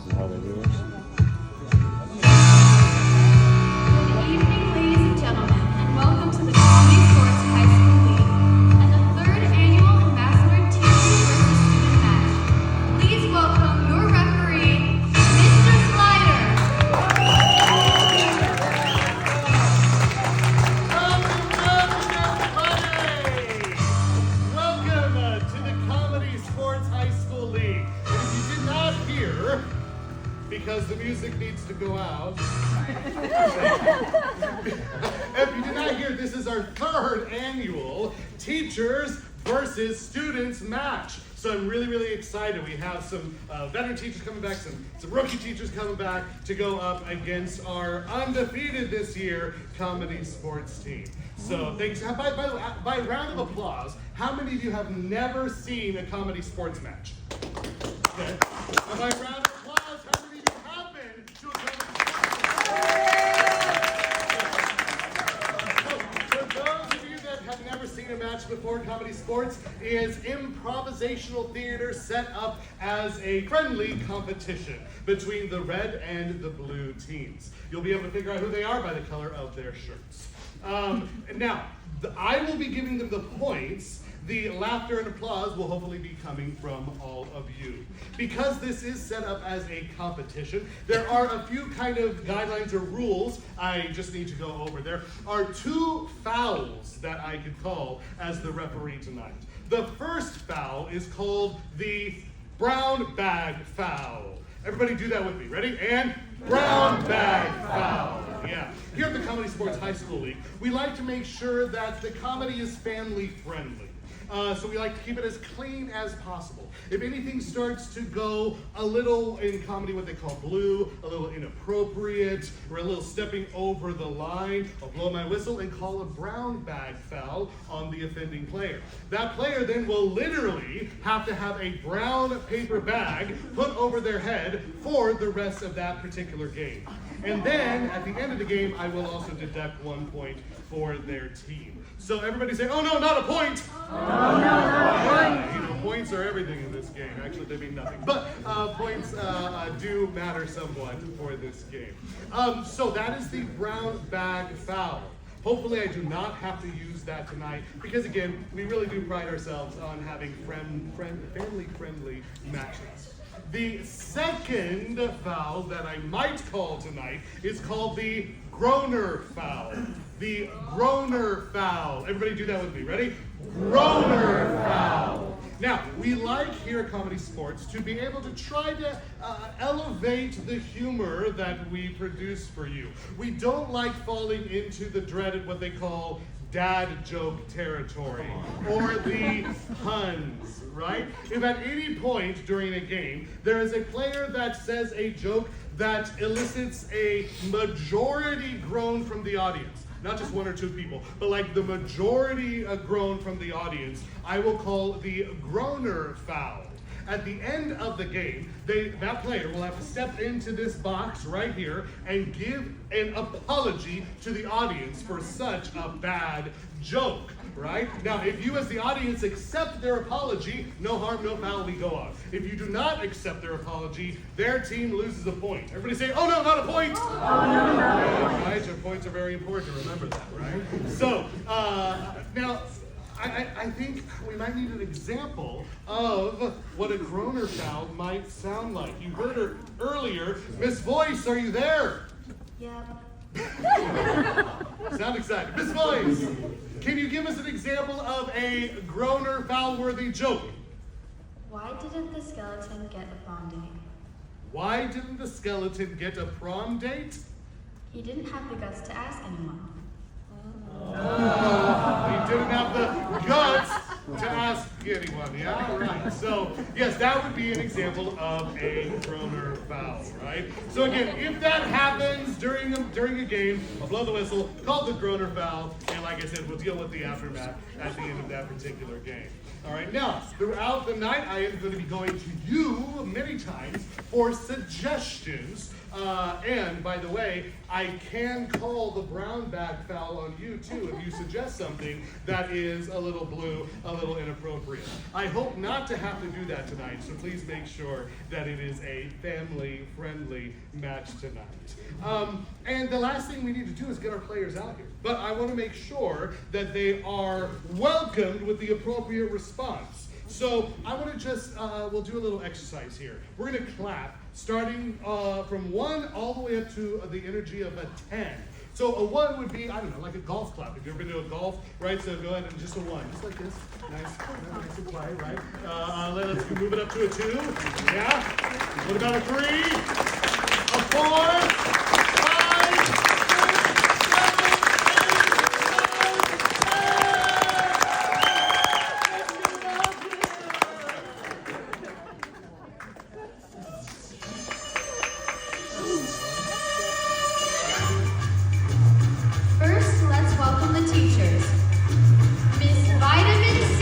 This is how they do this. Good evening, ladies and gentlemen, and welcome to the Comedy Sports High School League and the third annual Ambassador Teachers versus Student Match. Please welcome your referee, Mr. Slider. Welcome to the Comedy Sports High School League. And if you did not hear, because the music needs to go out. If you did not hear, this is our third annual Teachers versus Students match. So I'm really, really excited. We have some veteran teachers coming back, some rookie teachers coming back to go up against our undefeated this year comedy sports team. So thanks. By the way, by a round of applause, how many of you have never seen a comedy sports match? Okay. And by a round of applause, how many of you have been to a comedy sports match? So, for those of you that have never seen a match before, comedy sports is improvisational theater set up as a friendly competition between the red and the blue teams. You'll be able to figure out who they are by the color of their shirts. Now, I will be giving them the points. The laughter and applause will hopefully be coming from all of you. Because this is set up as a competition, there are a few kind of guidelines or rules I just need to go over. There are two fouls that I could call as the referee tonight. The first foul is called the brown bag foul. Everybody do that with me. Ready? And brown bag foul. Yeah. Here at the Comedy Sports High School League, we like to make sure that the comedy is family friendly. So we like to keep it as clean as possible. If anything starts to go a little in comedy, what they call blue, a little inappropriate, or a little stepping over the line, I'll blow my whistle and call a brown bag foul on the offending player. That player then will literally have to have a brown paper bag put over their head for the rest of that particular game. And then, at the end of the game, I will also deduct 1 point for their team. So everybody say, oh no, not a point! Oh, no, not a point! You know, points are everything in this game. Actually, they mean nothing. But points do matter somewhat for this game. So that is the brown bag foul. Hopefully I do not have to use that tonight, because again, we really do pride ourselves on having family-friendly matches. The second foul that I might call tonight is called the groaner foul. The groaner foul. Everybody do that with me. Ready? Groaner foul. Now, we like here at Comedy Sports to be able to try to elevate the humor that we produce for you. We don't like falling into the dreaded, what they call dad joke territory, or the puns, right? If at any point during a game there is a player that says a joke that elicits a majority groan from the audience, not just one or two people, but like the majority groan from the audience, I will call the groaner foul. At the end of the game, that player will have to step into this box right here and give an apology to the audience for such a bad joke, right? Now, if you as the audience accept their apology, no harm, no foul, we go on. If you do not accept their apology, their team loses a point. Everybody say, oh no, not a point! Oh no, no. Right, your points are very important, remember that, right? So, now, I think we might need an example of what a groaner foul might sound like. You heard her earlier. Miss Voice, are you there? Yep. Sound excited. Miss Voice, can you give us an example of a groaner foul-worthy joke? Why didn't the skeleton get a prom date? Why didn't the skeleton get a prom date? He didn't have the guts to ask anyone. He didn't have the guts to ask anyone. Yeah, right. So, yes, that would be an example of a groaner foul, right? So again, if that happens during a game, I'll blow the whistle, call the groaner foul, and like I said, we'll deal with the aftermath at the end of that particular game. All right, now, throughout the night, I am going to be going to you many times for suggestions And by the way, I can call the brown bag foul on you too if you suggest something that is a little blue, a little inappropriate. I hope not to have to do that tonight, so please make sure that it is a family-friendly match tonight. And the last thing we need to do is get our players out here. But I want to make sure that they are welcomed with the appropriate response. So I want to just, we'll do a little exercise here. We're going to clap, starting from 1 all the way up to the energy of a 10. So a 1 would be, I don't know, like a golf clap. If you've ever been to a golf, right? So go ahead and just a 1, just like this. Nice and quiet, right? Let's move it up to a 2. Yeah. What about a 3? A 4? 5? First, let's welcome the teachers. Miss Vitamin C.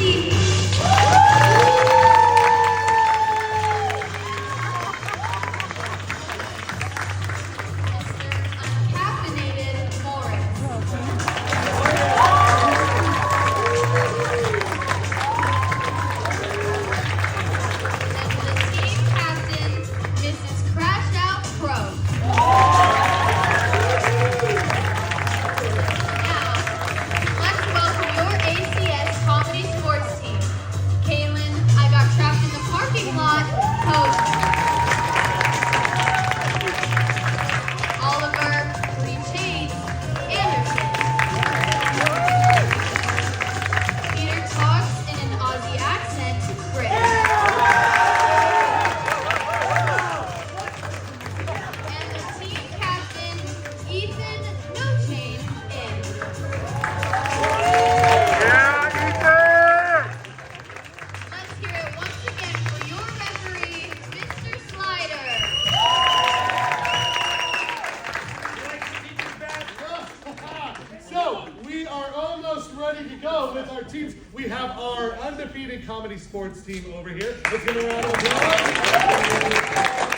Mr. Uncaffeinated Morris. And the team captain, Mrs. Crash Out Pro. Now, let's welcome your ACS comedy sports team. Kaylin, I got trapped in the parking lot, host. Oliver, Lee Chase, Anderson. Peter talks in an Aussie accent, Chris. And the team captain, Ethan No Chain, in. Let's hear it once again for your referee, Mr. Slider. So, we are almost ready to go with our teams. We have our undefeated comedy sports team over here. Let's give a round of applause.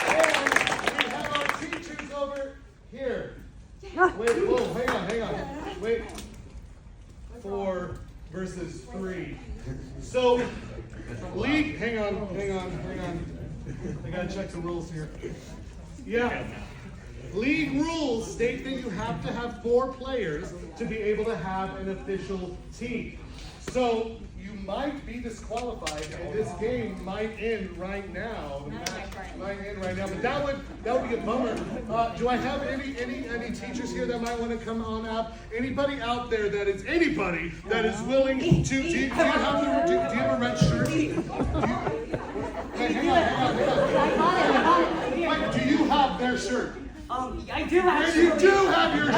And we have our teachers over here. Wait, whoa, hang on. Wait. 4 versus 3. So, league, hang on. I gotta check some rules here. Yeah. League rules state that you have to have 4 players to be able to have an official team. So you might be disqualified, and this game might end right now. The match might end right now, but that would be a bummer. Do I have any teachers here that might want to come on up? Anybody out there that is willing to? Do you have a red shirt? Hang on. Wait, do you have their shirt? I do have You do have your shirt.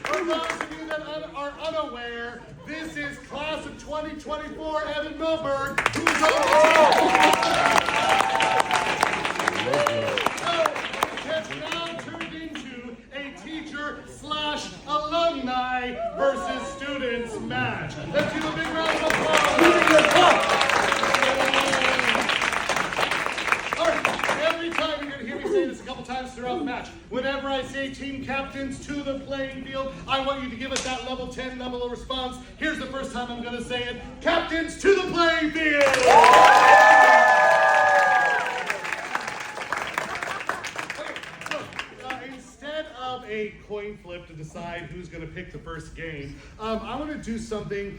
For those of you that are unaware, this is class of 2024 Evan Milberg, who's on the So, it has now turned into a teacher/alumni versus students match. Let's give a big round of applause. All right, every time you're going to hear me say this a couple times throughout the match. Whenever I say team captains to the playing field, I want you to give us that level 10 level of response. Here's the first time I'm going to say it. Captains to the playing field! Instead of a coin flip to decide who's going to pick the first game, I want to do something.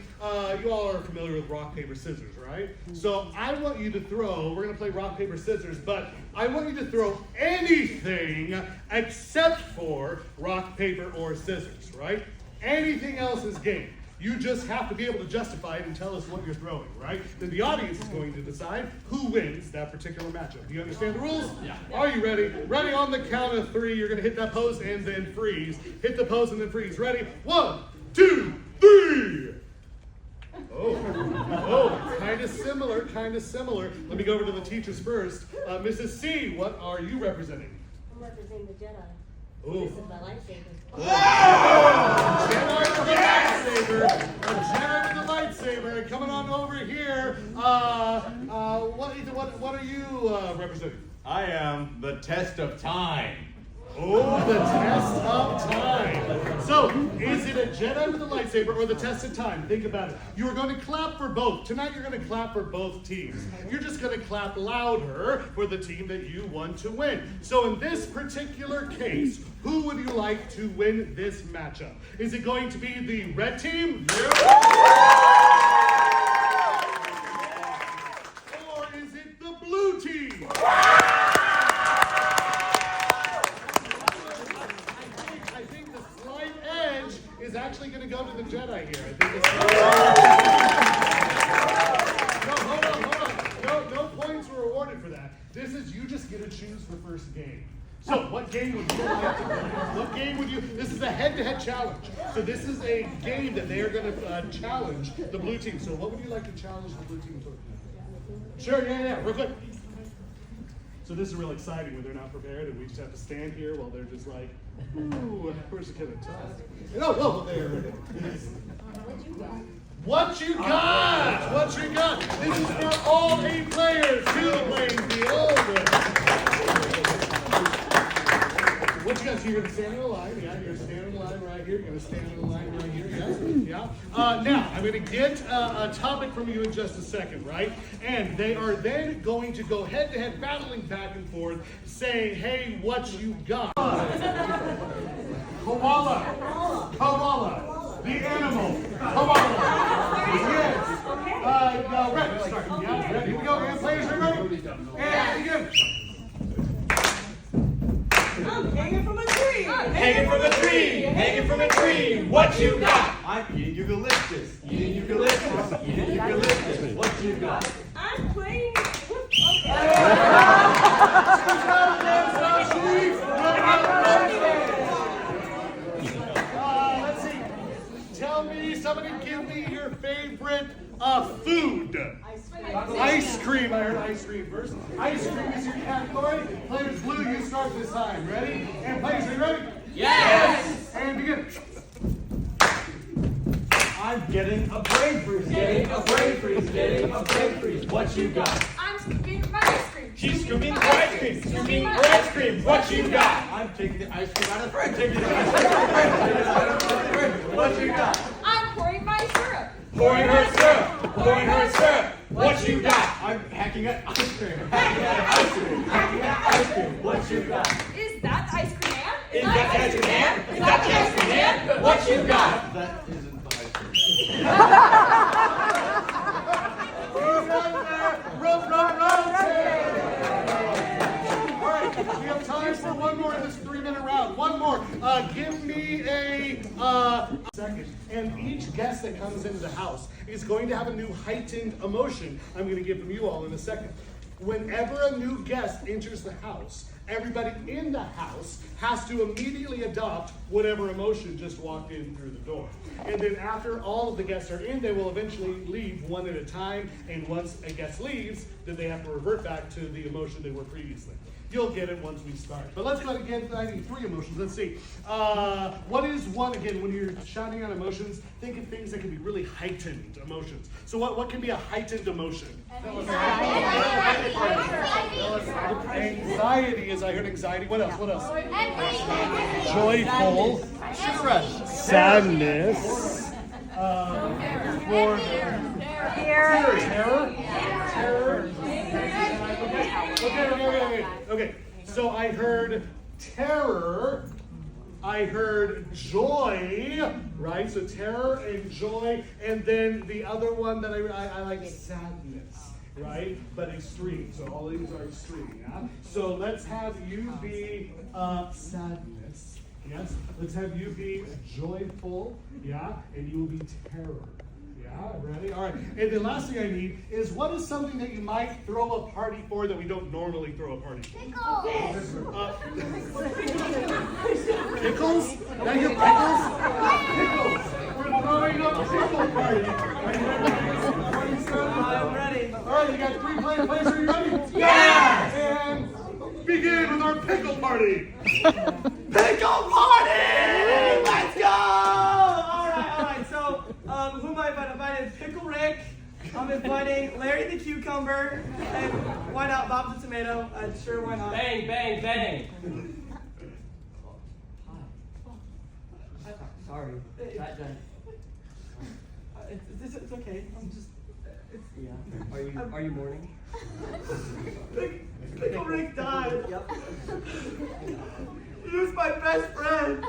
You all are familiar with rock, paper, scissors, right? So I want you to throw, we're going to play rock, paper, scissors, but I want you to throw anything except for rock, paper, or scissors, right? Anything else is game. You just have to be able to justify it and tell us what you're throwing, right? Then the audience is going to decide who wins that particular matchup. Do you understand the rules? Yeah. Are you ready? Ready on the count of 3. You're going to hit that pose and then freeze. Hit the pose and then freeze. Ready? 1, 2, 3. Oh, kind of similar. Let me go over to the teachers first. Mrs. C, what are you representing? I'm representing the Jedi. Ooh. This is my lightsaber. Jedi with a lightsaber. A Jedi coming on over here. What are you representing? I am the test of time. Oh, the test of time. So, is it a Jedi with a lightsaber or the test of time? Think about it. You are going to clap for both. Tonight you're going to clap for both teams. You're just going to clap louder for the team that you want to win. So in this particular case, who would you like to win this matchup? Is it going to be the red team? Or is it the blue team? I think the slight edge is actually going to go to the Jedi here. I think no, hold on. No points were awarded for that. This is, you just get to choose the first game. So, what game would you like to play? What game would you, this is a head-to-head challenge. So this is a game that they are going to challenge the blue team. So what would you like to challenge the blue team to? Sure, yeah, real quick. So this is real exciting when they're not prepared and we just have to stand here while they're just like, ooh, where's the kid of tough? No, there. What you got? What you got? This is for all 8 players to the playing field. What you got? So you're going to stand in a line. Yeah, you're going to stand in a line right here. You're going to stand in a line right here. Yeah. Now, I'm going to get a topic from you in just a second, right? And they are then going to go head-to-head battling back and forth saying, hey, what you got? Koala. The animal. Koala. Yes. Red. Start. Yeah, red. Here we go. And players are ready. And begin. I'm hanging from a tree. Hanging from a tree. What you got? I'm eating eucalyptus. What you got? I'm playing with. Let's see. Tell me, somebody give me your favorite food. Ice cream. I heard ice cream first. Ice cream is your category. Players blue, you start this time. Ready? And players, are you ready? Yes! And begin. I'm getting a brain freeze. What you got? I'm screaming for ice cream. She's scooping for ice cream. What you got? I'm taking the ice cream out of the fridge. What you got? I'm pouring my syrup. Pouring her syrup. What you got? I'm hacking at ice cream. What you got? Is that the ice cream man? Is that the ice cream man? What you got? That isn't the ice cream. He's out there. Run. All right, we have time for one more in this 3-minute round. One more. Give me a second. And each guest that comes into the house is going to have a new heightened emotion I'm going to give from you all in a second. Whenever a new guest enters the house, everybody in the house has to immediately adopt whatever emotion just walked in through the door. And then after all of the guests are in, they will eventually leave one at a time. And once a guest leaves, then they have to revert back to the emotion they were previously. You'll get it once we start. But let's go ahead and get, I need 3 emotions. Let's see. What is one, again, when you're shouting out emotions, think of things that can be really heightened emotions. So what can be a heightened emotion? Anxiety is, I heard anxiety. What else? Joyful. Sadness. Terror. Okay. So I heard terror. I heard joy, right? So terror and joy, and then the other one that I like sadness, right? But extreme. So all these are extreme, yeah? So let's have you be sadness, yes? Let's have you be joyful, yeah? And you will be terror. Yeah, ready? All right. And the last thing I need is, what is something that you might throw a party for that we don't normally throw a party for? Pickles? Now you're pickles? Pickles! We're throwing a pickle party. Are you ready? I'm ready. All right, you got 3 players. Are you ready? Yes! And begin with our pickle party. Pickle party! Let's go! All right. So, who am I invited? Pickle Rick cucumber, and why not Bob's a tomato? Sure, why not? Bang, bang, bang. Sorry. It's okay. I'm just. Yeah. Are you mourning? Pickle Rick died. Yep. He was my best friend.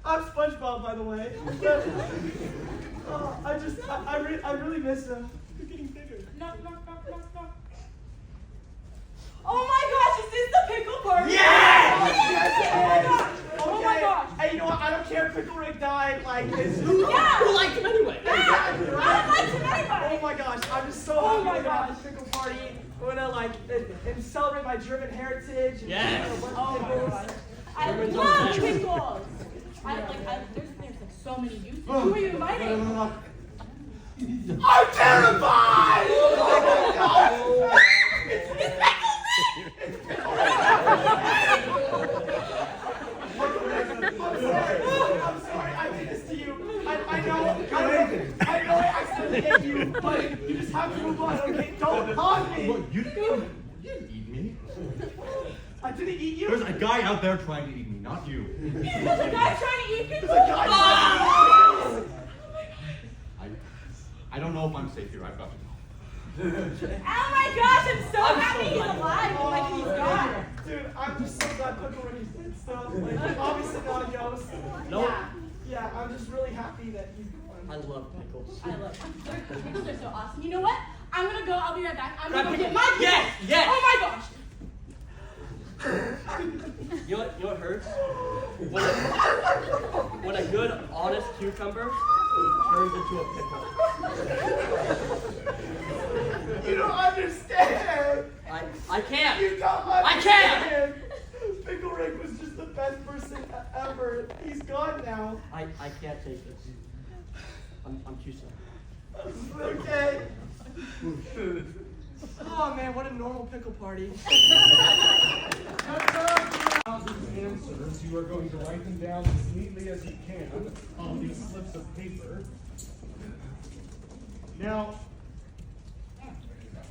I'm SpongeBob, by the way. I really miss him. You're getting bigger. Knock, knock, knock, knock, knock. Oh my gosh, is this the pickle party? Yes! Oh my gosh! Hey, you know what? I don't care if Pickle Rick died. Like, it's Who liked him anyway? exactly right. I like him anyway. Oh my gosh, I'm just so happy to have this pickle party. We're gonna and celebrate my German heritage. And, Yes. Oh my pickles. gosh. I love pickles. There's like so many uses. Who are you inviting? I'm terrified! I'm sorry, I did this to you. I know I accidentally ate you, but you just have to move on, okay? Don't haunt me! Look, you didn't eat me. I didn't eat you? There's a guy out there trying to eat me, not you. There's a guy trying to eat people. There's a guy I don't know if I'm safe here. I've got to go. Oh my gosh, I'm so happy he's alive. Like he's gone. Dude, I'm just so glad Pickle Rick is dead stuff. Like, obviously not a ghost. Nope. Yeah, I'm just really happy that he's I love pickles. I love them. Pickles are so awesome. You know what? I'm gonna go. I'll be right back. I'm Grab gonna go pickle. get my Yes, yes. Oh my gosh. You know what hurts? When a good, honest cucumber turns into a pickle. You don't understand! I can't. You don't understand! I can't! Pickle Rick was just the best person ever. He's gone now. I can't take this. I'm too sad. Okay. Oh man, what a normal pickle party. Answers, you are going to write them down as neatly as you can on these slips of paper. Now,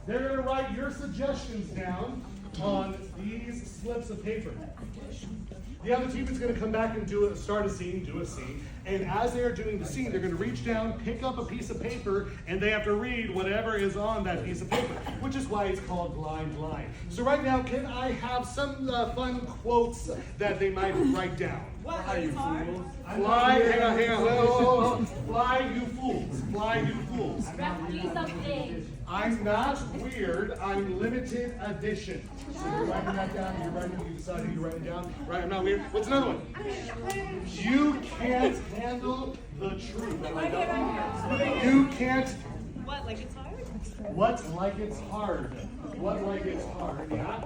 they're going to write your suggestions down on these slips of paper. The other team is going to come back and start a scene, do a scene. And as they are doing the scene, they're going to reach down, pick up a piece of paper, and they have to read whatever is on that piece of paper, which is why it's called blind line. So right now, can I have some fun quotes that they might write down? What are you fools? Fly, hang on, whoa. Fly, you fools. Fly, you fools. Do something. I'm not weird, I'm limited edition. So you're writing that down, you decided you're writing it down. Right, I'm not weird. What's another one? You can't handle the truth. You can't. What, like it's hard? What, like it's hard? What, like it's hard? Yeah?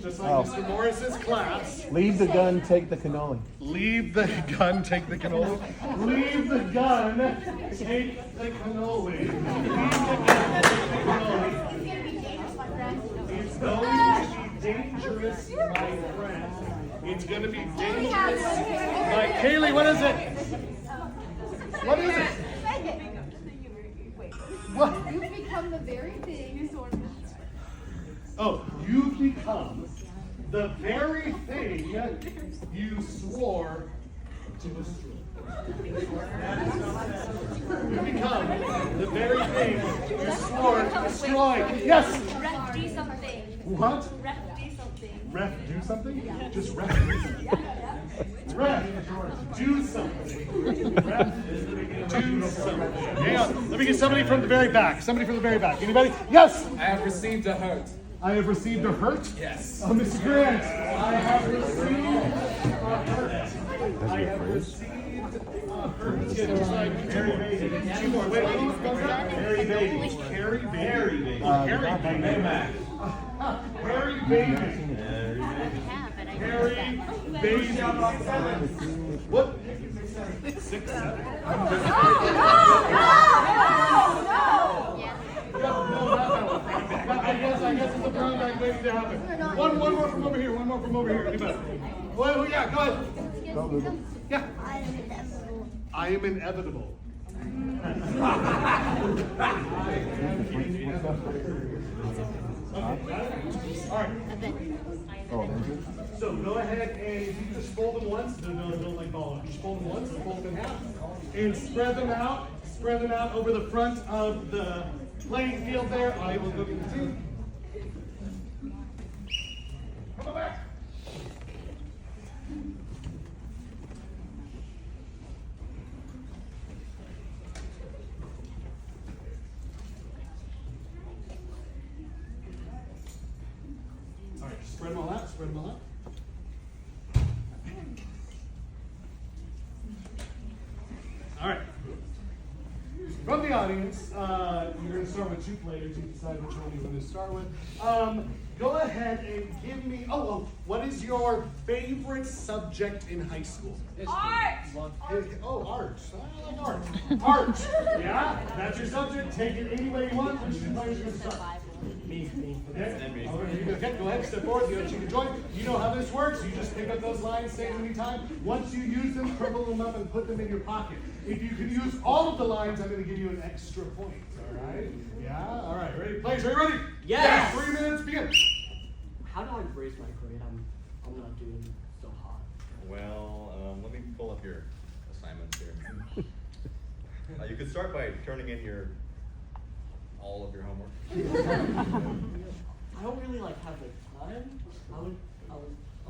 Just like Mr. Morris's class. Leave the gun, take the cannoli. Leave the gun, take the cannoli. Leave the gun, take the cannoli. Leave the gun, take the cannoli. It's going to be dangerous, my friend. It's going to be dangerous. Like, Kaylee, what is it? What is it? What? You've become the very thing sort of. Oh, you become the very thing you swore to destroy. You become the very thing you swore to destroy. Yes! Ref, do something. What? Ref, do something. Ref, do something? Just ref, do something. Ref, do something. Ref, do something. Hang on. Let me get somebody from the very back. Somebody from the very back. Anybody? Yes! I have received a hurt. I have received a hurt? Yes. Mr. Grant, I have received a hurt. I have received a hurt. Yeah, just like Harry Baby. Two more. Wait, Harry Baby. Harry Baby. Harry Baby. Harry Baby. Harry Baby. Harry Baby. What? 6, 7. I guess it's a brown bag waiting to happen. One more from over here. One more from over here. Anybody? Well, yeah, go ahead. Yeah. I am inevitable. All right. So go ahead and you just fold them once. Don't like ball. Just fold them once and fold them in half. And spread them out. Spread them out over the front of the playing field there. I will go get the team. Come on back. All right, just spread them all out. Spread them all out. All right. From the audience, you're going to start with two players. You decide which one you're going to start with. Go ahead and give me. What is your favorite subject in high school? Art! Oh, art. I like art. Art. Yeah, that's your subject. Take it any way you want. Which two players are going to start? Me. Okay. Okay, go ahead, step forward, you can join. You know how this works. You just pick up those lines, say them anytime. Once you use them, crumble them up and put them in your pocket. If you can use all of the lines, I'm going to give you an extra point. All right? Yeah? All right. Ready? Players, are you ready? Yes! 3 minutes, begin. How do I raise my grade? I'm not doing so hot. Well, let me pull up your assignments here. You could start by turning in all of your homework. I don't really have the time. I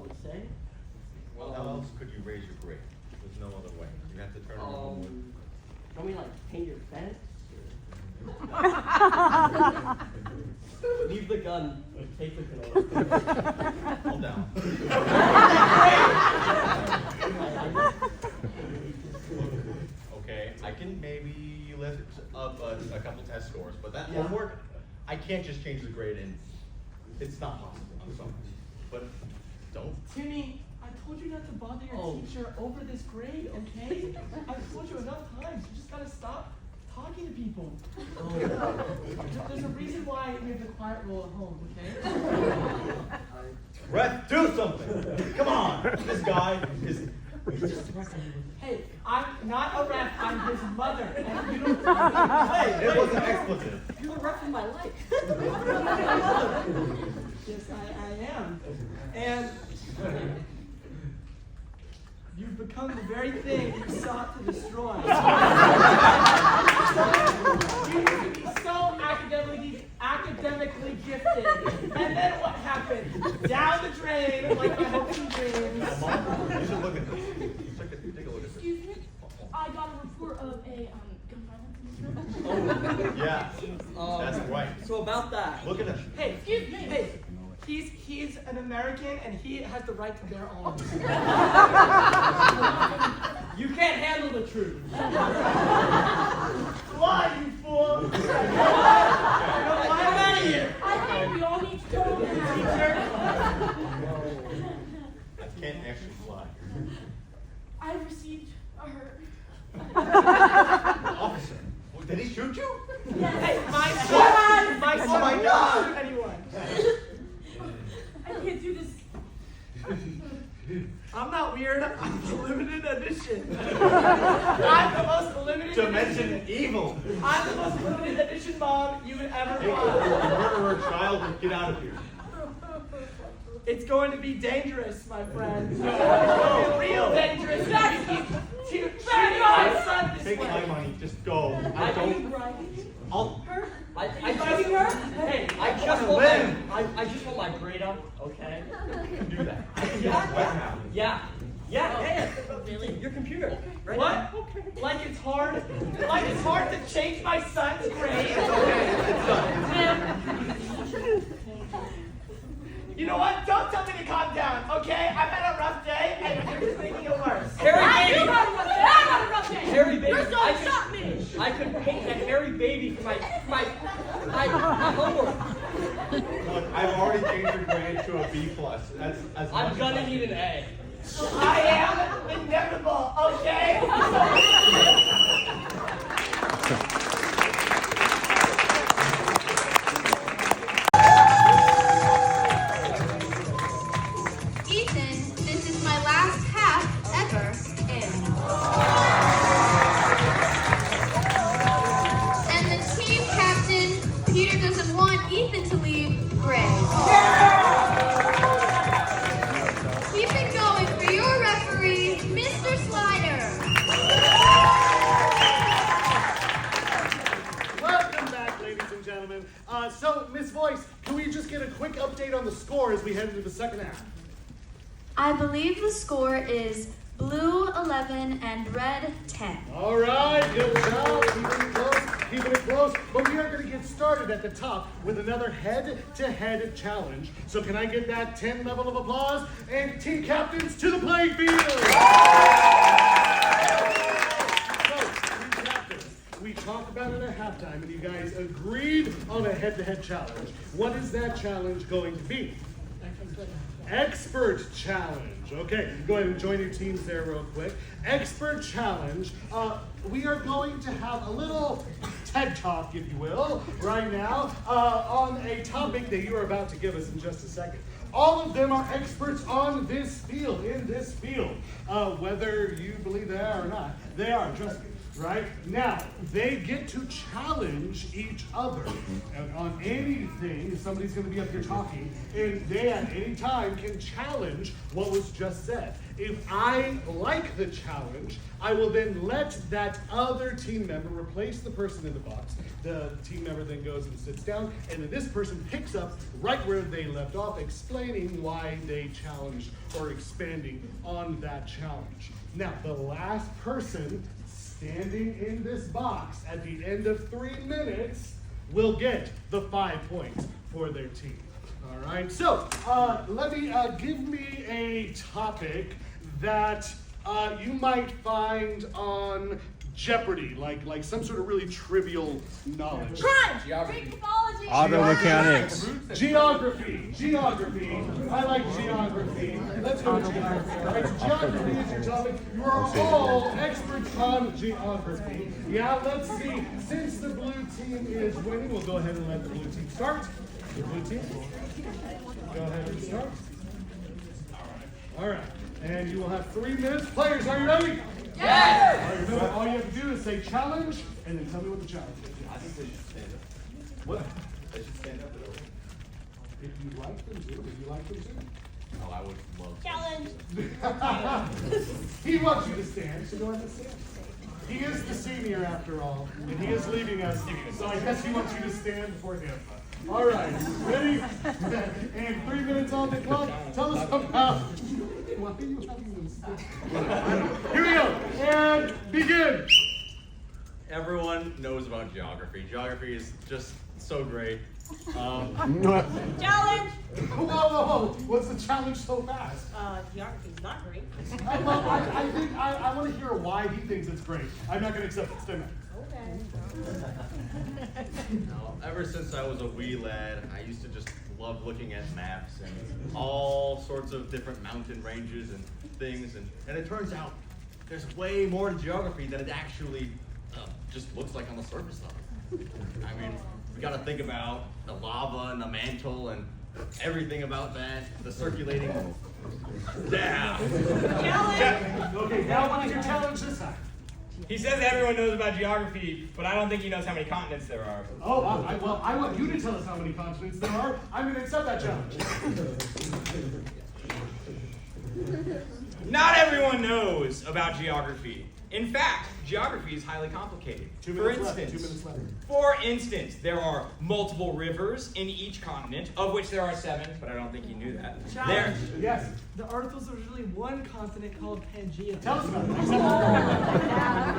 would say. Well, how else could you raise your grade? There's no other way. You have to turn in your homework. Don't we paint your fence? Leave the gun. Take the canola. Hold down. Okay, I can maybe lift up a couple test scores, but that homework, I can't just change the grade and it's not possible. I'm sorry. But don't. Timmy, I told you not to bother your teacher over this grade, okay? I've told you enough times. You just gotta stop talking to people. There's a reason why we have the quiet rule at home, okay? Ref, do something! Come on! This guy is. Hey, I'm not a ref. I'm his mother. And you don't Hey, it was an expletive. You're the ref in my life. Yes, I am. And you've become the very thing you sought to destroy. You used to be so academically gifted. And then what happened? Down the drain, like my hopes and dreams. Mom, you should look at this. Take a look at this. Excuse me? I got a report of a gun violence in this room. Yeah, that's right. So about that. Look at him. Hey, excuse me. Hey, he's an American and he has the right to bear arms. You can't handle the truth. Lie, you fool! I'm out of here. I think we all need to go now. I can't actually fly. I received a hurt. Officer, did he shoot you? Hey, my son Oh my God! shoot anyone. I can't do this. I'm not weird. I'm the limited edition. I'm the most limited Dimension edition. evil. I'm the most limited edition mom you would ever Take the find. murderer child and get out of here. It's going to be dangerous, my friend. It's going to be real dangerous. To treat my son this Take way. my money. Just go. I don't. I'll. I just want my grade up, okay? do that. I can do that right now. Yeah. Really? Your computer. Right What? now. Okay. Like it's hard? Like it's hard to change my son's grade? It's done. You know what? Don't tell me to calm down, okay? I've had a rough day and you're just making it worse. Harry baby. Harry baby. You're so stop me. I could paint a hairy baby for my homework. Look, I've already changed your grade to a B+. That's as much I'm as gonna I need can an do. A. I am inevitable, okay? Ethan, this is my last half ever, and update on the score as we head into the second half? I believe the score is blue 11 and red 10. All right, good job. Keeping it close, keeping it close. But we are going to get started at the top with another head-to-head challenge. So can I get that 10 level of applause? And team captains to the playing field. So, team captains, we talked about it at halftime, and you guys agreed on a head-to-head challenge. What is that challenge going to be? Expert challenge. Okay, go ahead and join your teams there real quick. Expert challenge. We are going to have a little TED Talk, if you will, right now on a topic that you are about to give us in just a second. All of them are experts on this field, in this field. Whether you believe they are or not, they are, trust me. Right? Now, they get to challenge each other on anything. Somebody's going to be up here talking, and they at any time can challenge what was just said. If I like the challenge, I will then let that other team member replace the person in the box. The team member then goes and sits down, and then this person picks up right where they left off, explaining why they challenged or expanding on that challenge. Now, the last person standing in this box at the end of 3 minutes will get the 5 points for their team. All right, so give me a topic that you might find on Jeopardy, like some sort of really trivial knowledge. Crime! Greek mythology! Auto mechanics. Geography. I like geography. Let's go to geography. All right, so geography is your topic. You are all experts on geography. Yeah, let's see. Since the blue team is winning, we'll go ahead and let the blue team start. The blue team, go ahead and start. All right. And you will have 3 minutes. Players, are you ready? Yes! All right, remember, all you have to do is say challenge, and then tell me what the challenge is. I think they should stand up. What? They should stand up. If you like them to. Oh, I would love Challenge! He wants you to stand, so go ahead and stand. He is the senior after all, and he is leaving us, so I guess he wants you to stand for him. All right, ready? And 3 minutes on the clock. Tell us about. Why are you having them stand? Here we go, and begin. Everyone knows about geography. Geography is just so great. Challenge! Whoa. What's the challenge so fast? Geography's not great. I want to hear why he thinks it's great. I'm not going to accept it. Stay back. Okay. Ever since I was a wee lad, I used to just love looking at maps and all sorts of different mountain ranges and things. And it turns out there's way more to geography than it actually just looks like on the surface of it. I mean, we got to think about the lava and the mantle and everything about that, the circulating. Yeah. Challenge! Okay, now what is your challenge this time? He says everyone knows about geography, but I don't think he knows how many continents there are. Oh, well, I want you to tell us how many continents there are. I'm going to accept that challenge. Not everyone knows about geography. In fact, geography is highly complicated. 2 minutes left. 2 minutes left. For instance, there are multiple rivers in each continent, of which there are 7, but I don't think you knew that. Challenge. Yes. The Earth was originally one continent called Pangea. Tell us about it.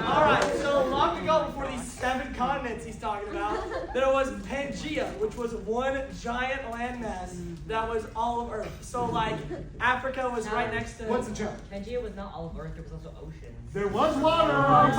Alright, so long ago before these 7 continents he's talking about, there was Pangea, which was one giant landmass that was all of Earth. So like Africa was right next to. What's the challenge? Pangea was not all of Earth, there was also oceans. There was water.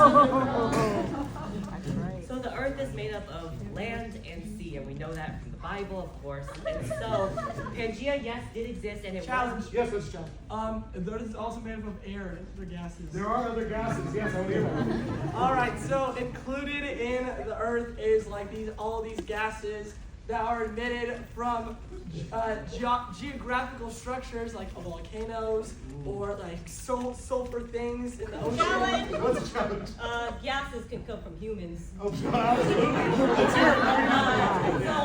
So the Earth is made up of land and sea, and we know that from the Bible, of course. And so Pangea, yes, did exist, and it Challenge. was. Yes, what's the challenge? The Earth is also made up of air and other gases. There are other gases. Yes, I want to hear that. Alright, so included in the Earth is like all these gases that are emitted from geographical structures like volcanoes or like sulfur things in the ocean. Challenge! What's the challenge? Gases can come from humans. Oh, absolutely. Let's hear it. So,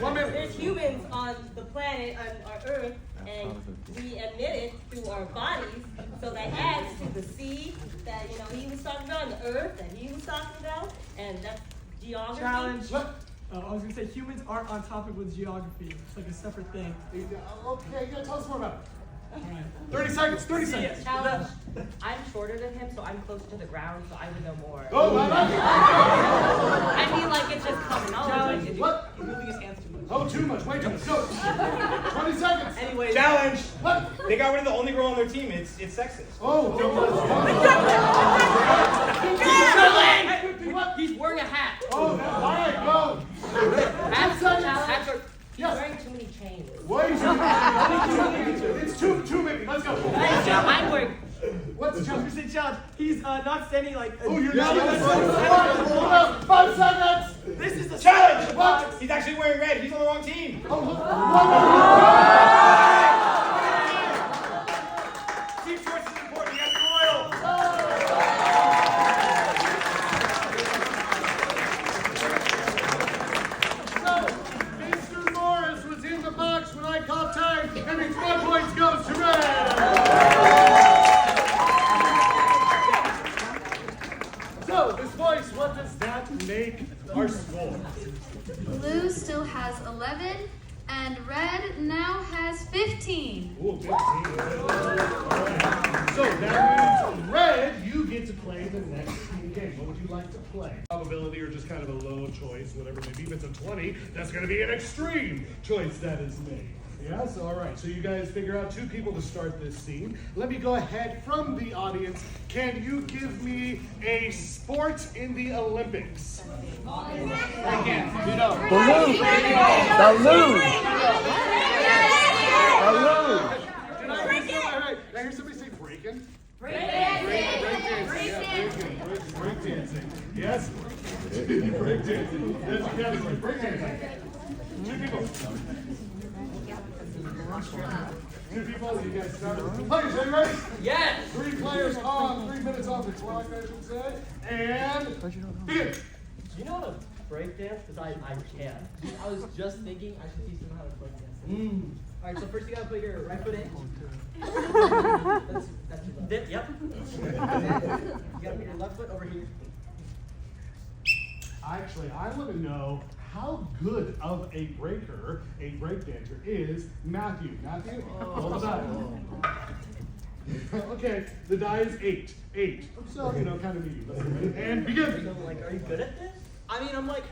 1 minute. there's humans on the planet, on our Earth, and we emit it through our bodies. So that adds to the sea that he was talking about, and the Earth that he was talking about, and that's geography. Challenge. I was gonna say humans aren't on topic with geography. It's like a separate thing. Okay, yeah, tell us more about it. All right. 30 seconds, 30 seconds. Challenge. I'm shorter than him, so I'm closer to the ground, so I would know more. Oh, I like it. I mean, like, it's just common knowledge. Challenge. Like, What? He's moving his hands too much. Oh, too much, way too much. Go. 20 seconds. anyways. Challenge! What? They got rid of the only girl on their team. It's sexist. Oh, what? He's wearing a hat. Oh, no. All right, go. Hats, seconds. hats are. He's Yes. wearing too many chains. Way too many. It's too many. Let's go. I'm wearing. What's the You challenge? say challenge. He's not standing like. Oh, you're Yeah, not. that's Hold up. 5 seconds. This is the Challenge! What? He's actually wearing red. He's on the wrong team. Oh, look. Team choice is important. You got to be loyal. So, Mr. Morris was in the box when I called time, and it's 1 point goes to red. So, Miss Boyce, what does that make our score? Blue still has 11, and red now has 15. Ooh, 15. All right. So that means red, you get to play the next team game. What would you like to play? Probability or just kind of a low choice, whatever. Maybe if it's a 20, that's going to be an extreme choice that is made. Yes, all right. So you guys figure out 2 people to start this scene. Let me go ahead from the audience. Can you give me a sport in the Olympics? Balloon. Balloon. Balloon. Did I hear somebody say breaking? Breakdancing. Yes? Breakdancing. That's the category. Breakdancing. 2 people. 2 people, you guys start with 2 players. Are you ready? Yes. 3 players on, 3 minutes on the clock, I should say. And begin. Do you know how to break dance? Because I can't. I was just thinking I should teach them how to break dance. All right, so first you gotta put your right foot in. That's your left. Yep. You gotta put your left foot over here. Actually, I want to know how good of a breaker, a breakdancer is Matthew. Matthew, roll the die. Okay, the die is 8. 8. So, kind of medium. And begin. So, like, are you good at this? I mean, I'm like,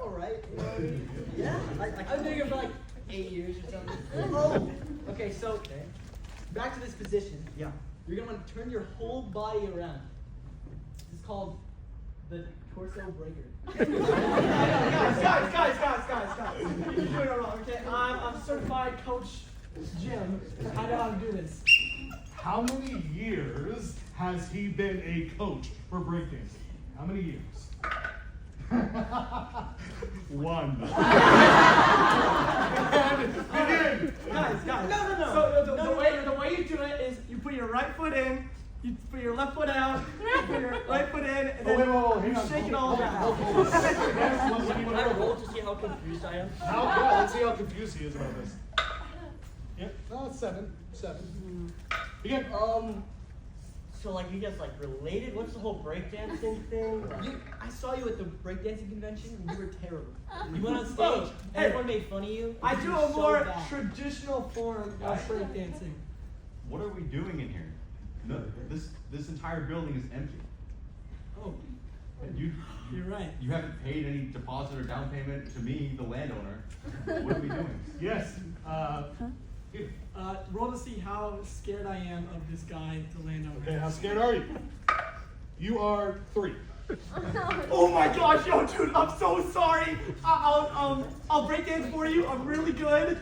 all right. You know what I mean? Yeah. I've been doing it for like 8 years or something. Oh. Okay, so back to this position. Yeah. You're gonna want to turn your whole body around. This is called the torso breaker. guys. You're doing it wrong, okay? I'm certified coach Jim. I know how to do this. How many years has he been a coach for breakdancing? How many years? 1. And begin. Guys. No. So the way you do it is you put your right foot in, you put your left foot out, you put your right foot in, and then Wait, hang you on. shake it all down. Can I roll to see how confused I am? Let's see how confused he is about this. Yep. Oh, 7. Begin. So like you guys like related? What's the whole breakdancing thing? I saw you at the breakdancing convention and you were terrible. You went on stage and everyone made fun of you. I You do were a so more bad. traditional form of breakdancing. What are we doing in here? No, this entire building is empty. Oh, And you're right. You haven't paid any deposit or down payment to me, the landowner. What are we doing? Yes. Roll to see how scared I am of this guy, the landowner. Okay, how scared are you? You are 3. Oh my gosh, yo, dude, I'm so sorry. I'll break dance for you. I'm really good.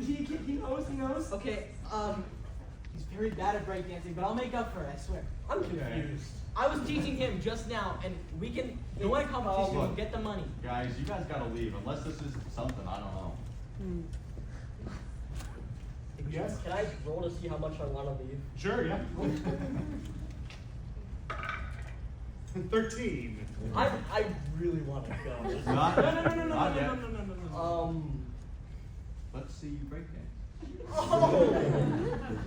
He knows. Okay, he's very bad at breakdancing, but I'll make up for it, I swear. I'm confused. I was teaching him just now, and we can go in a competition and get the money. Guys, you guys gotta leave, unless this is something, I don't know. Yes? Can I roll to see how much I want to leave? Sure, yeah. 13. I really want to go. Not, No. not yet. Let's see you break dance.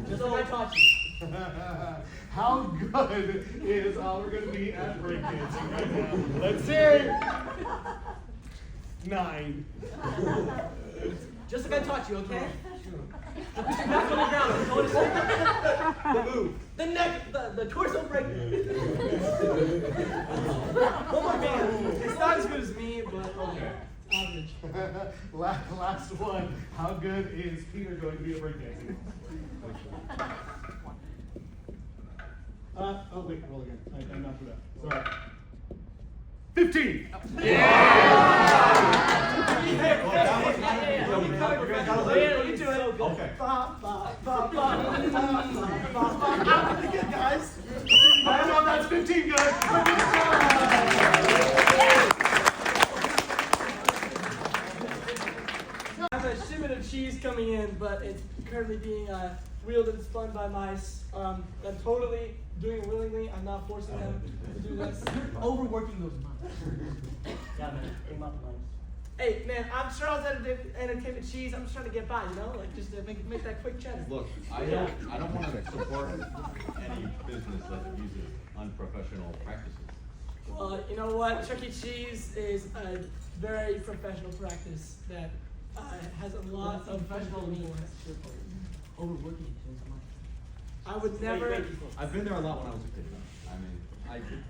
Just like I taught you. How good is Oliver going to be at breakdancing right now? Let's see. 9. Just like I taught you, okay? Back on the ground and go to sleep. The move. The neck, the torso break. One more man. It's not as good as me, but okay. Average. Last one. How good is Peter going to be at breakdancing? Oh wait, roll again. I'm not for that. Sorry. 15. You do it. Okay. Pretty good, guys. I don't know if that's 15 good, but good job. I have a shipment of cheese coming in, but it's currently being wheeled and spun by mice. I'm totally doing it willingly. I'm not forcing them to do this. Overworking those mice. Yeah, man. Think about the mice. Hey, man, I'm Charles Entertainment Cheese. I'm just trying to get by, you know? Like, just to make that quick cheddar. Look, I don't want to support any business that uses unprofessional practices. Well, you know what? Chuck E. Cheese is a very professional practice that has a lot of professional means. Overworking those mice. I would never. I've been there a lot when I was a kid. I mean,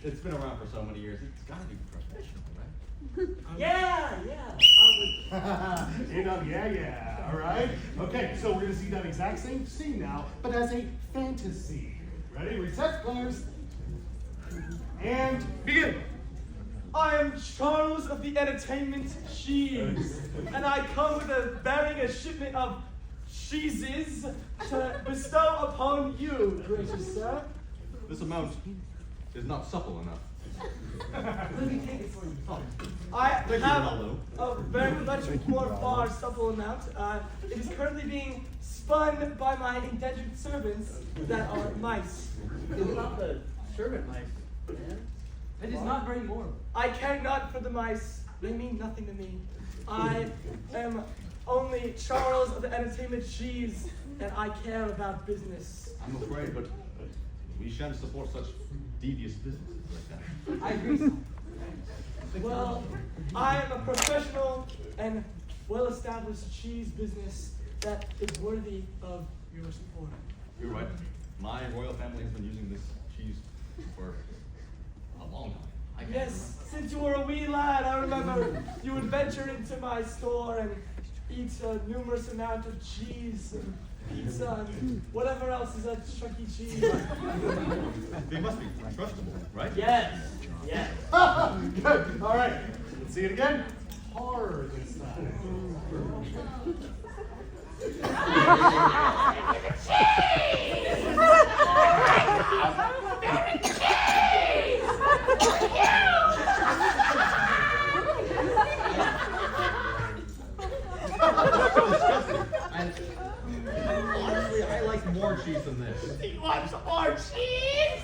it's been around for so many years. It's got to be professional, right? Yeah. Yeah. All right. Okay, so we're gonna see that exact same scene now, but as a fantasy. Ready? Reset, players. And begin. I am Charles of the Entertainment Cheese, and I come bearing a shipment of cheeses to bestow upon you, gracious sir. This amount is not supple enough. Let me take it for you. I Thank you, have Ronaldo. a very much more far supple amount. It is currently being spun by my indentured servants that are mice. It's not the servant mice, man. It is not very warm. I care not for the mice. They mean nothing to me. I am only Charles of the Entertainment Cheese, and I care about business. I'm afraid, but we shan't support such devious businesses like that. I agree. Well, I am a professional and well-established cheese business that is worthy of your support. You're right. My royal family has been using this cheese for a long time. I can't Yes, since you were a wee lad, I remember you would venture into my store and eat a numerous amount of cheese and pizza and whatever else is at Chuck E. Cheese. They must be trustable, right? Yes. Good. All right. Let's see it again. Hard this time. Honestly, I like more cheese than this. You want some more cheese?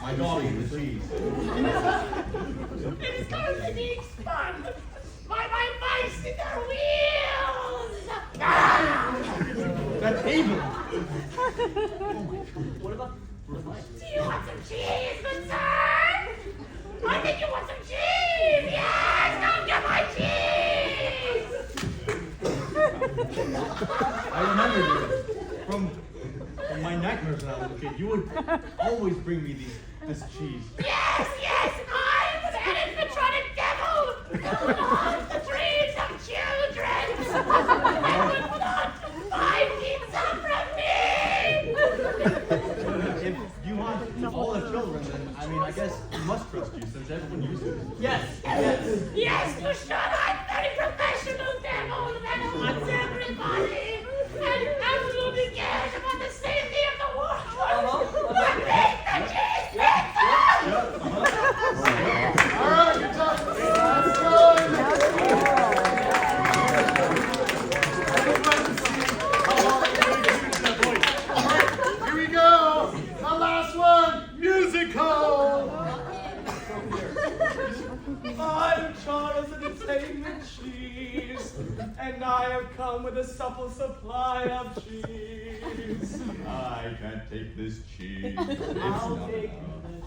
My dog eats the cheese. It is currently being spun by my mice in their wheels. That's evil. What about the mice? Do you want some cheese, good sir? I think you want some cheese. Yes, come get my cheese. I remember you from my nightmares when I was a kid. You would always bring me this cheese. Yes, I'm an animatronic devil who haunts the dreams of children. And would not buy pizza from me. If you want all the children, then I guess we must trust you since everyone uses it. Yes. Yes, for sure. I'm very professional devil that haunts everybody and absolutely cares about the safety of the world. But make the cheese pizza! All right, good job. Let's go. I would like to see how long it takes to use that voice. All right, here we go. The last one, musical. I'm Charles Entertainment Cheese, and I have come with a supple supply of cheese. I can't take this cheese. It's I'll not take enough. the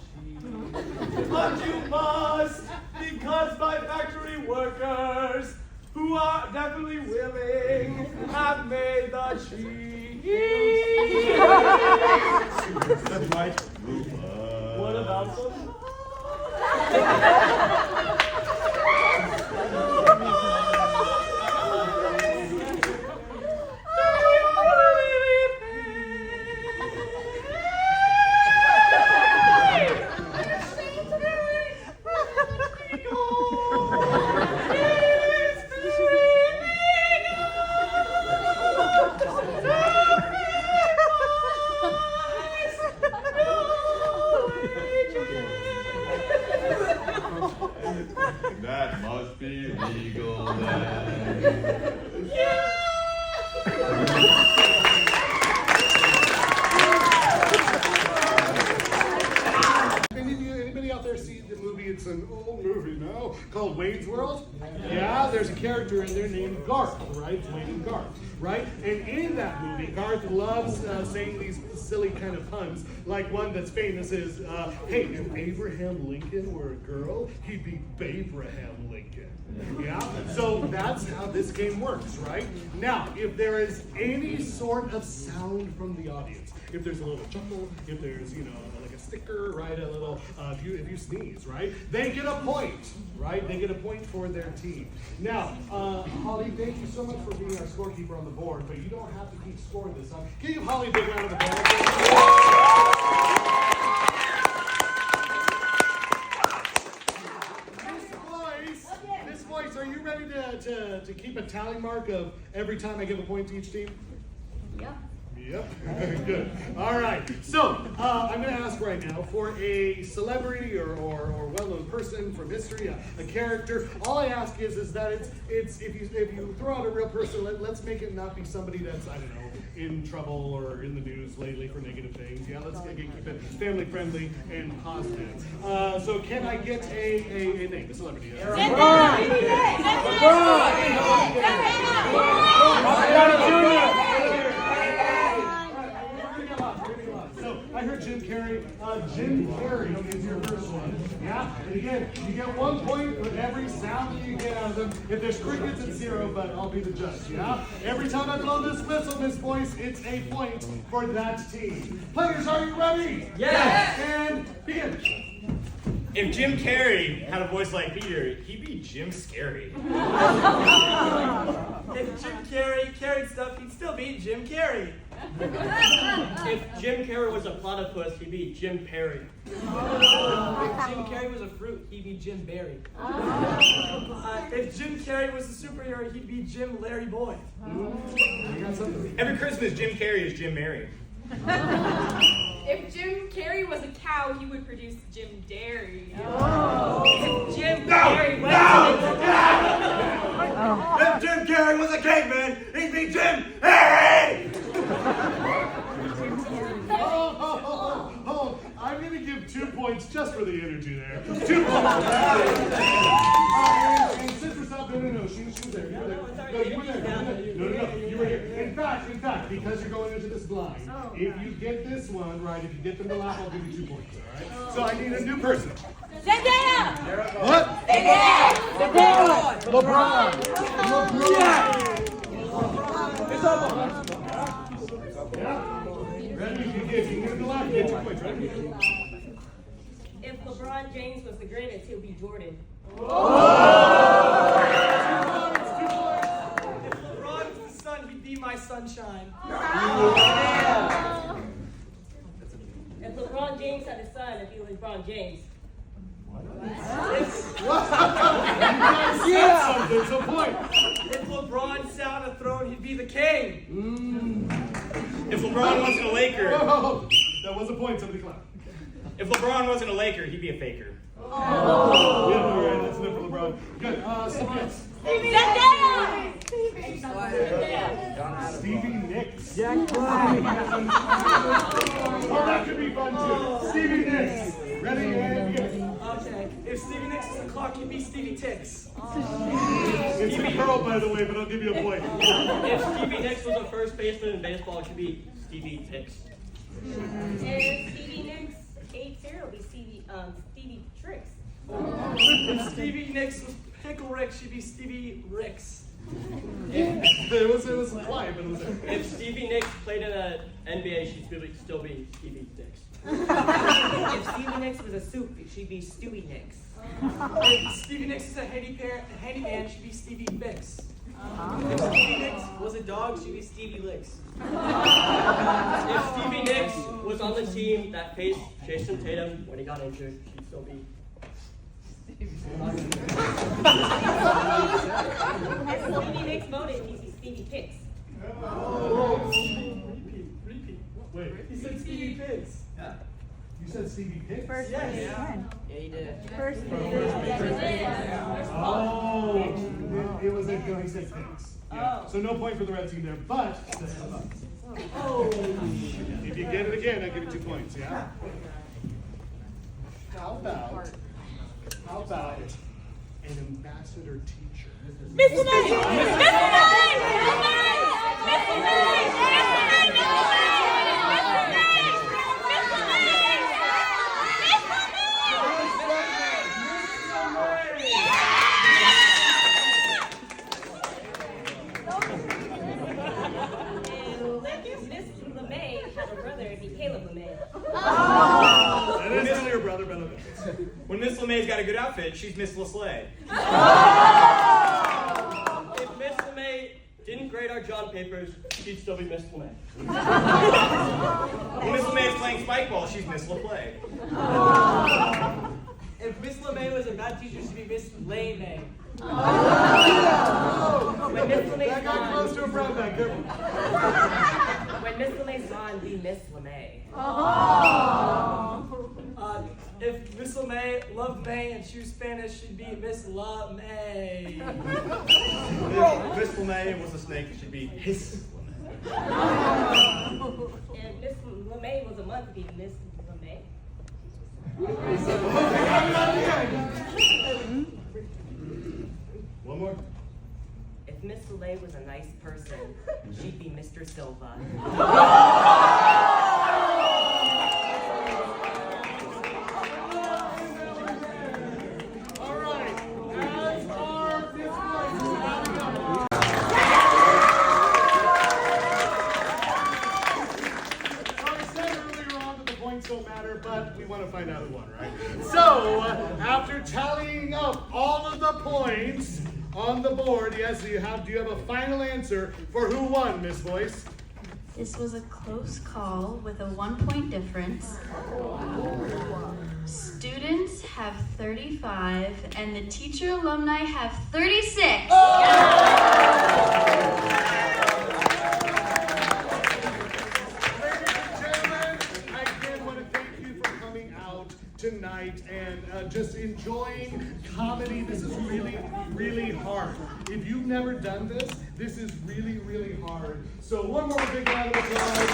cheese. But you must, because my factory workers, who are definitely willing, have made the cheese. That's right. What about some? That must be legal then. Anybody out there see the movie? It's an old movie now called Wayne's World. Yeah, there's a character in there named Garth, right? It's Wayne and Garth, right? And in that movie, Garth loves saying these silly kind of puns. Like one that's famous is, hey, if Abraham Lincoln were a girl, he'd be Babraham Lincoln. Yeah? So that's how this game works, right? Now, if there is any sort of sound from the audience, if there's a little chuckle, if there's, you know, like a sticker, right? A little, if you sneeze, right? They get a point, right? They get a point for their team. Now, Holly, thank you so much for being our scorekeeper on the board, but you don't have to keep score this time. Can you give Holly a big round of applause? Miss Voice, are you ready to keep a tally mark of every time I give a point to each team? Yep. Yep, good. All right, so I'm going to ask right now for a celebrity or well-known person from history, a character. All I ask is that it's if you throw out a real person, let's make it not be somebody that's, I don't know, in trouble or in the news lately for negative things. Yeah, let's keep it family friendly and positive. So can I get a name, a celebrity? So I heard Jim Carrey. Jim Carrey is your first one. Yeah? And again, you get 1 point for every sound that you get out of them. If there's crickets, it's 0, but I'll be the judge. Yeah? Every time I blow this whistle, Miss Voice, it's a point for that team. Players, are you ready? Yes. And begin. If Jim Carrey had a voice like Peter, he'd be Jim Scary. If Jim Carrey carried stuff, he'd still be Jim Carrey. If Jim Carrey was a platypus, he'd be Jim Perry. If Jim Carrey was a fruit, he'd be Jim Berry. If Jim Carrey was a superhero, he'd be Jim Larry Boy. You got something? Every Christmas, Jim Carrey is Jim Mary. If Jim Carrey was a cow, he would produce Jim Dairy. If Jim Carrey If Jim Carrey was a caveman, he'd be Jim Harry! Oh, I'm going to give 2 points just for the energy there. 2 points. And Sister South, no, she was there. You were there. No, you were there. No, you were here. In fact, because you're going into this blind, if you get this one right, if you get them to laugh, I'll give you 2 points, all right? So I need a new person. Zendaya! What? LeBron! Yeah! Yeah? Ready? If you get them to laugh, you get 2 points, right? If LeBron James was the greatest, he'll be Jordan. If LeBron was the sun, he'd be my sunshine. If LeBron James had a son, it'd be LeBron James. Yeah! There's a point. If LeBron sat on a throne, he'd be the king. If LeBron wasn't a Laker, Whoa. That was a point. Somebody clap. if LeBron wasn't a Laker, he'd be a faker. Yeah, all right. That's enough for LeBron. Good. Somebody else. Zendaya! Stevie Nicks. Oh, that could be fun too. Stevie Nicks. Ready? And begin. Okay. If Stevie Nicks was a clock, he'd be Stevie Ticks. It's a curl, by the way, but I'll give you a point. If Stevie Nicks was a first baseman in baseball, it should be Stevie Ticks. If Stevie Nicks ate cereal, it'd be Stevie Tricks. If Stevie Nicks was Pickle Rick, she'd be Stevie Ricks. It was quiet, but it was there. If Stevie Nicks played in the NBA, she'd still be Stevie Nicks. If Stevie Nicks was a soup, she'd be Stewie Nicks. If Stevie Nicks is a handyman, she'd be Stevie Mix. If Stevie Nicks was a dog, she'd be Stevie Licks. If Stevie Nicks was on the team that faced Jason Tatum when he got injured, she'd still be. If Stevie Nicks voted, he'd be Stevie Kicks. Repeat. Wait, He said Stevie Pigs. you said Stevie Picks? Yes. Yeah, he did. Oh, it was a he said Picks. Yeah. So no point for the red team there, but if you get it again, I give you 2 points. Yeah. How about an ambassador teacher? Miss LeMay! Miss LeMay! Miss Miss LeMay had a brother, it'd be Caleb LeMay. That is still your brother, but okay. When Miss LeMay's got a good outfit, she's Miss LeSlay. If Miss LeMay didn't grade our John papers, she'd still be Miss LeMay. When Miss LeMay's playing spike ball, she's Miss LePlay. If Miss LeMay was a bad teacher, she'd be Miss LeMay. When Miss LeMay's That got close gone, to a brown bag. Careful. when Miss LeMay's gone, be Miss LeMay. If Miss LeMay loved May and she was Spanish, she'd be Miss La May. If Miss LeMay was a snake, it should be Hiss LeMay. And Miss LeMay was a month, it'd be Miss LeMay. One more. If Miss LeMay was a nice person, she'd be Mr. Silva. All right. As our displays I said earlier on that the points don't matter, but we want to find out who won, right? So, after tallying up all of the points on the board, yes, do you have a final answer for who won, Miss Voice? This was a close call with a 1-point difference. Students have 35 and the teacher alumni have 36. Tonight and just enjoying comedy. This is really, really hard. If you've never done this, this is really, really hard. So one more big round of applause.